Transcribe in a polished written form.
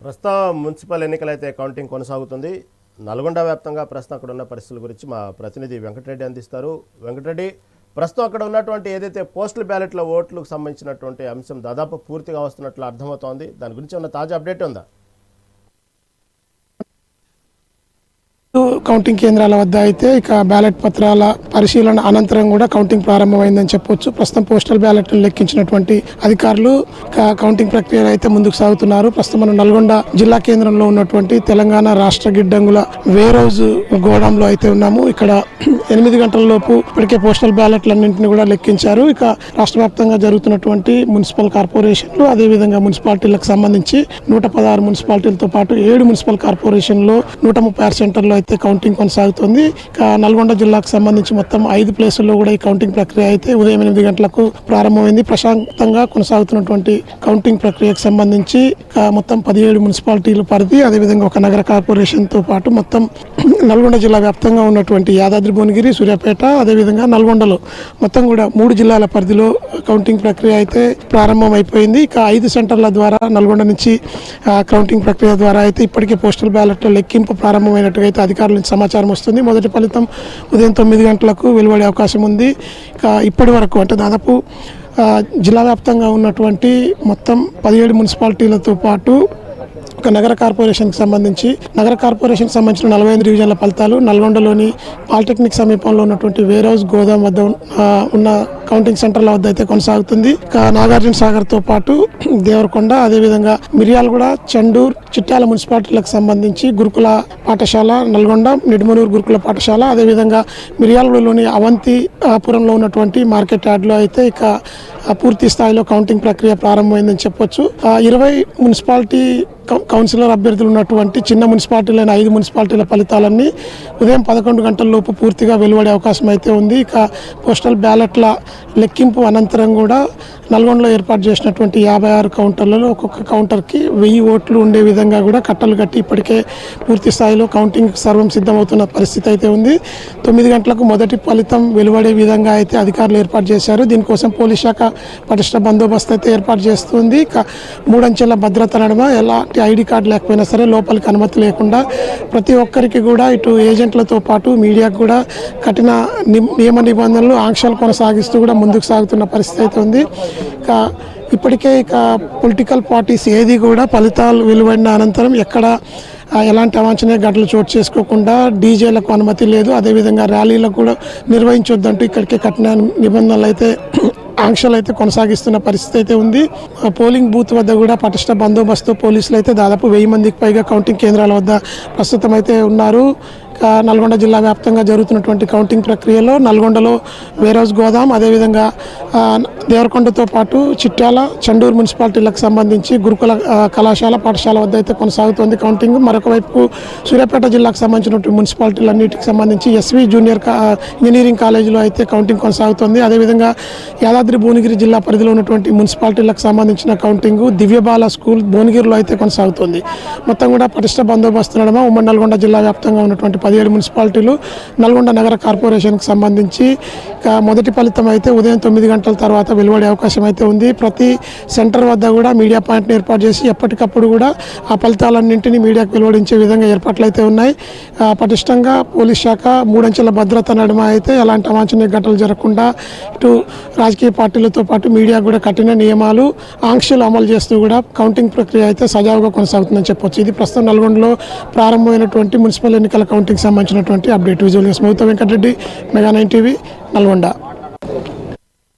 ప్రస్తుతం municipal ఎన్నికలైతే counting కొనసాగుతుంది. నల్గొండ వ్యాప్తంగా ప్రస్తుతం అక్కడ ఉన్న పరిస్థితుల గురించి మా ప్రతినిధి వెంకటరెడ్డి అందిస్తారు. వెంకటరెడ్డి, ప్రస్తుతం అక్కడ ఉన్నటువంటి ఏదైతే పోస్టల్ బ్యాలెట్ల ఓట్లకు సంబంధించినటువంటి అంశం దాదాపు పూర్తిగా వస్తున్నట్లు అర్థమవుతోంది. దాని గురించి ఏమైనా తాజా అప్డేట్ ఉందా? కౌంటింగ్ కేంద్రాల వద్ద అయితే ఇక బ్యాలెట్ పత్రాల పరిశీలన అనంతరం కూడా కౌంటింగ్ ప్రారంభమైందని చెప్పొచ్చు. ప్రస్తుతం పోస్టల్ బ్యాలెట్లు లెక్కించినటువంటి అధికారులు కౌంటింగ్ ప్రక్రియ అయితే ముందుకు సాగుతున్నారు. ప్రస్తుతం మనం నల్గొండ జిల్లా కేంద్రంలో ఉన్నటువంటి తెలంగాణ రాష్ట్ర గిడ్డంగుల వేర్హౌస్ గోడంలో అయితే ఉన్నాము. ఇక్కడ 8 గంటల లోపు ఇప్పటికే పోస్టల్ బ్యాలెట్లన్నింటినీ కూడా లెక్కించారు. ఇక రాష్ట్ర వ్యాప్తంగా జరుగుతున్నటువంటి మున్సిపల్ కార్పొరేషన్లు, అదేవిధంగా మున్సిపాలిటీలకు సంబంధించి 116 మున్సిపాలిటీలతో పాటు 7 మున్సిపల్ కార్పొరేషన్లో 136 సెంటర్లో అయితే కౌంటింగ్ కొనసాగుతుంది. నల్గొండ జిల్లాకు సంబంధించి మొత్తం 5 ప్లేసుల్లో కూడా ఈ కౌంటింగ్ ప్రక్రియ అయితే ఉదయం 8 గంటలకు ప్రారంభమైంది. ప్రశాంతంగా కొనసాగుతున్నటువంటి కౌంటింగ్ ప్రక్రియకు సంబంధించి మొత్తం 17 మున్సిపాలిటీల పరిధి, అదేవిధంగా ఒక నగర కార్పొరేషన్తో పాటు మొత్తం నల్గొండ జిల్లా వ్యాప్తంగా ఉన్నటువంటి యాదాద్రి భువనగిరి, సూర్యాపేట, అదేవిధంగా నల్గొండలో మొత్తం కూడా 3 జిల్లాల పరిధిలో కౌంటింగ్ ప్రక్రియ అయితే ప్రారంభం అయిపోయింది. ఇక 5 సెంటర్ల ద్వారా నల్గొండ నుంచి కౌంటింగ్ ప్రక్రియ ద్వారా అయితే ఇప్పటికే పోస్టల్ బ్యాలెట్ల లెక్కింపు ప్రారంభమైనట్టుగా అయితే అధికారుల నుంచి సమాచారం వస్తుంది. మొదటి ఫలితం ఉదయం 9 గంటలకు వెలువడే అవకాశం ఉంది. ఇప్పటి వరకు అంటే దాదాపు జిల్లా వ్యాప్తంగా ఉన్నటువంటి మొత్తం 17 మున్సిపాలిటీలతో పాటు ఒక నగర కార్పొరేషన్కి సంబంధించి 45 డివిజన్ల ఫలితాలు నల్గొండలోని పాలిటెక్నిక్ సమీపంలో ఉన్నటువంటి వేర్హౌస్ గోదాం వద్ద ఉన్న కౌంటింగ్ సెంటర్ల వద్ద అయితే కొనసాగుతుంది. నాగార్జున సాగర్తో పాటు దేవరకొండ, అదేవిధంగా మిర్యాలగూడ, చండూర్, చిట్యాల మున్సిపాలిటీలకు సంబంధించి గురుకుల పాఠశాల నల్గొండ, నిడుమనూరు గురుకుల పాఠశాల, అదేవిధంగా మిర్యాలగూడలోని అవంతిపురంలో ఉన్నటువంటి మార్కెట్ యార్డ్లో అయితే ఇక పూర్తి స్థాయిలో కౌంటింగ్ ప్రక్రియ ప్రారంభమైందని చెప్పొచ్చు. 20 మున్సిపాలిటీ కౌన్సిలర్ అభ్యర్థులు ఉన్నటువంటి చిన్న మున్సిపాలిటీలైన 5 మున్సిపాలిటీల ఫలితాలన్నీ ఉదయం 11 గంటల లోపు పూర్తిగా వెలువడే అవకాశం అయితే ఉంది. ఇక పోస్టల్ బ్యాలెట్ల లెక్కింపు అనంతరం కూడా నల్గొండలో ఏర్పాటు చేసినటువంటి 56 కౌంటర్లలో ఒక్కొక్క కౌంటర్కి 1000 ఓట్లు ఉండే విధంగా కూడా కట్టలు కట్టి ఇప్పటికే పూర్తి స్థాయిలో కౌంటింగ్ సర్వం సిద్ధమవుతున్న పరిస్థితి అయితే ఉంది. 9 గంటలకు మొదటి ఫలితం వెలువడే విధంగా అయితే అధికారులు ఏర్పాటు చేశారు. దీనికోసం పోలీస్ శాఖ పటిష్ట బందోబస్తు అయితే ఏర్పాటు చేస్తుంది. ఇక 3 అంచెల భద్రత నడుమ ఎలాంటి ఐడి కార్డు లేకపోయినా సరే లోపలికి అనుమతి లేకుండా ప్రతి ఒక్కరికి కూడా ఇటు ఏజెంట్లతో పాటు మీడియాకు కూడా కఠిన నియమ నిబంధనలు, ఆంక్షలు కొనసాగిస్తూ కూడా ముందుకు సాగుతున్న పరిస్థితి అయితే ఉంది. ఇప్పటికే పొలిటికల్ పార్టీస్ ఏది కూడా ఫలితాలు వెలువడిన అనంతరం ఎక్కడ ఎలాంటి అవాంఛనీయ ఘటనలు చోటు చేసుకోకుండా డీజేలకు అనుమతి లేదు, అదేవిధంగా ర్యాలీలకు కూడా నిర్వహించొద్దంటూ ఇక్కడికే కఠిన నిబంధనలు అయితే ఆంక్షలు అయితే కొనసాగిస్తున్న పరిస్థితి అయితే ఉంది. పోలింగ్ బూత్ వద్ద కూడా పటిష్ట బందోబస్తు పోలీసులు అయితే దాదాపు 1000 మందికి పైగా కౌంటింగ్ కేంద్రాల వద్ద ప్రస్తుతం అయితే ఉన్నారు. నల్గొండ జిల్లా వ్యాప్తంగా జరుగుతున్నటువంటి కౌంటింగ్ ప్రక్రియలో నల్గొండలో వేర్హౌస్ గోదాం, అదేవిధంగా దేవరకొండతో పాటు చిట్యాల, చండూరు మున్సిపాలిటీలకు సంబంధించి గురుకుల కళాశాల, పాఠశాల వద్ద అయితే కొనసాగుతోంది కౌంటింగ్. మరొక వైపు సూర్యాపేట జిల్లాకు సంబంధించినటువంటి మున్సిపాలిటీలన్నిటికి సంబంధించి ఎస్వి జూనియర్ ఇంజనీరింగ్ కాలేజీలో అయితే కౌంటింగ్ కొనసాగుతోంది. అదేవిధంగా యాదాద్రి భువనగిరి జిల్లా పరిధిలో ఉన్నటువంటి మున్సిపాలిటీలకు సంబంధించిన కౌంటింగ్ దివ్యబాల స్కూల్ భువనగిరిలో అయితే కొనసాగుతోంది. మొత్తం కూడా పటిష్ట బందోబస్తు నడుమ ఉమ్మడి నల్గొండ జిల్లా వ్యాప్తంగా ఉన్నటువంటి 17 మున్సిపాలిటీలు, నల్గొండ నగర కార్పొరేషన్కి సంబంధించి మొదటి ఫలితం అయితే ఉదయం 9 గంటల తర్వాత వెలువడే అవకాశం అయితే ఉంది. ప్రతి సెంటర్ వద్ద కూడా మీడియా పాయింట్ని ఏర్పాటు చేసి ఎప్పటికప్పుడు కూడా ఆ ఫలితాలన్నింటినీ మీడియాకు వెలువడించే విధంగా ఏర్పాట్లు అయితే ఉన్నాయి. పటిష్టంగా పోలీస్ శాఖ 3 అంచెల భద్రత నడుమ అయితే ఎలాంటి అవాంఛనీయ ఘటనలు జరగకుండా ఇటు రాజకీయ పార్టీలతో పాటు మీడియా కూడా కఠిన నియమాలు, ఆంక్షలు అమలు చేస్తూ కూడా కౌంటింగ్ ప్రక్రియ అయితే సజావుగా కొనసాగుతుందని చెప్పొచ్చు. ఇది ప్రస్తుతం నల్గొండలో ప్రారంభమైనటువంటి మున్సిపల్ ఎన్నికల కౌంటింగ్ సంబంధించినటువంటి update. Visual news Venkatareddy, mega 9 TV, Nalgonda.